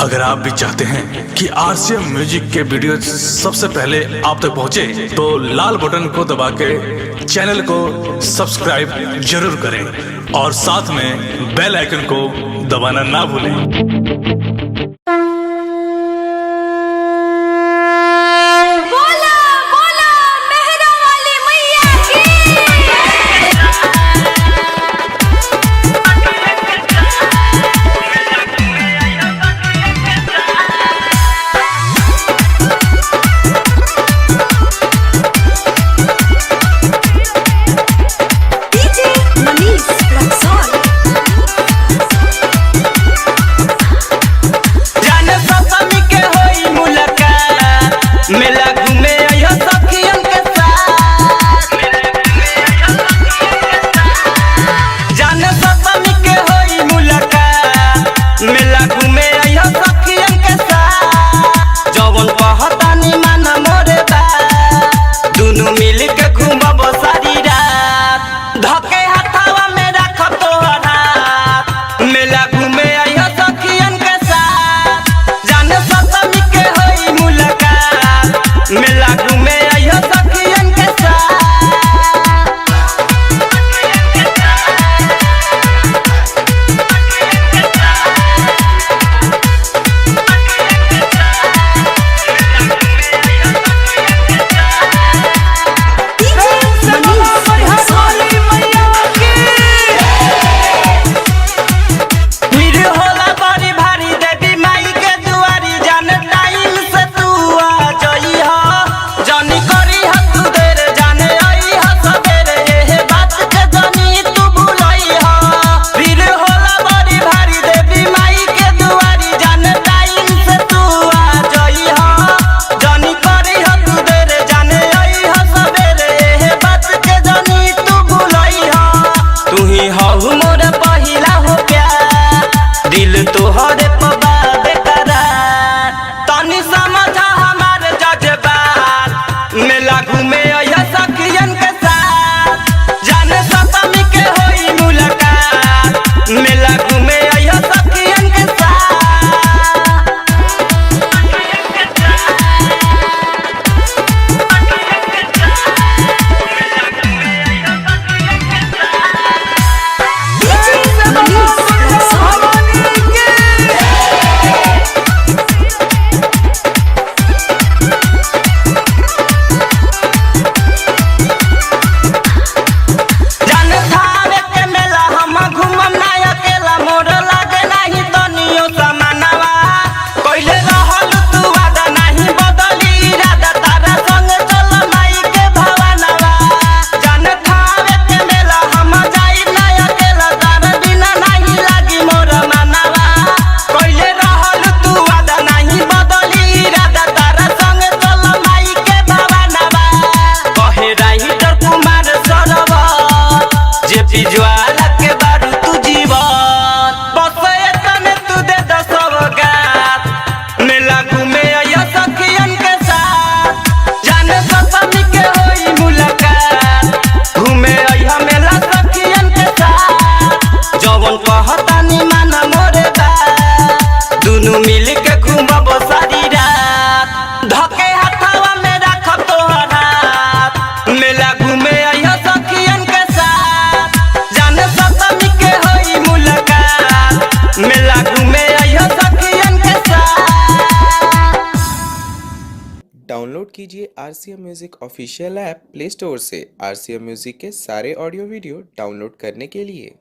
अगर आप भी चाहते हैं कि आरसीएम म्यूजिक के वीडियो सबसे पहले आप तक पहुंचे, तो लाल बटन को दबा के चैनल को सब्सक्राइब जरूर करें और साथ में बेल आइकन को दबाना ना भूलें। मेला घूमे आयो सखियन के साथ, जाने सतमी के होई मुलाकात। मेला घूमे आयो सखियन के साथ, जवन कहतानी मान मोरे बात। दुनु मिल के घूमब सारी रात, धके हाथवा में रख तोहर हाथ। मेला घूमे आयो सखियन के साथ, जाने सतमी के होई मुलाकात। मेला घूमे आयो सखियन के साथ। भीड़ होला बड़ी भारी देवी माई के दुआरी, जाने टाइम से तू आ जइहा। जानी करी तू देर, जाने आई सवेरे, एहे बात के जानी तू भूलइहा। भीड़ होला बड़ी भारी देवी माई के दुआरी, जाने टाइम से तू आ जइहा। जानी करी तू देर, जाने आई सवेरे, एहे बात के जानी तू भूलइहा। तू ही हऊ मोर पहिला हो प्यार, दिल तोहरे पबा बेकरार। तनी समझ हमार जज्बात, मेला घूमे आया सखियन के साथ, जाने सतमी के होई मुलाकात। मेला घूमे आया सखियन के साथ। जाने थावे के मेला हम घूमम ना अकेला, मोर लागे नाही तनियो समानवा। कइले रहल तू वादा, नाही बदली इरादा, तारा संग चल माई के भवनवा। जाने थावे के मेला हम जाई ना अकेला, तारा बिना नाही लागी मोर मनवा। कइले रहल तू वादा, नाही बदली इरादा, तारा संग चल माई के भवनवा। कहे राइटर कुमार सरवर, जेपी ज्वाला के बारू तू जीवन, बस एतने तू दे सौगात। मेला घूमे आया सखियन के साथ, जाने सतमी के होई मुलाकात। घूमे आया मेला सखियन के साथ, जवन कहतानी मान मोरे बात। दुनु मिल के घूमब सारी रात, धके हाथवा में रख तोहर हाथ। मेला घूमे आया सखियन के साथ, जाने सतमी के होई मुलाकात। मेला घूमे आया सखियन के साथ। डाउनलोड कीजिए RCM music official app play store से। आरसीएम म्यूजिक के सारे ऑडियो वीडियो डाउनलोड करने के लिए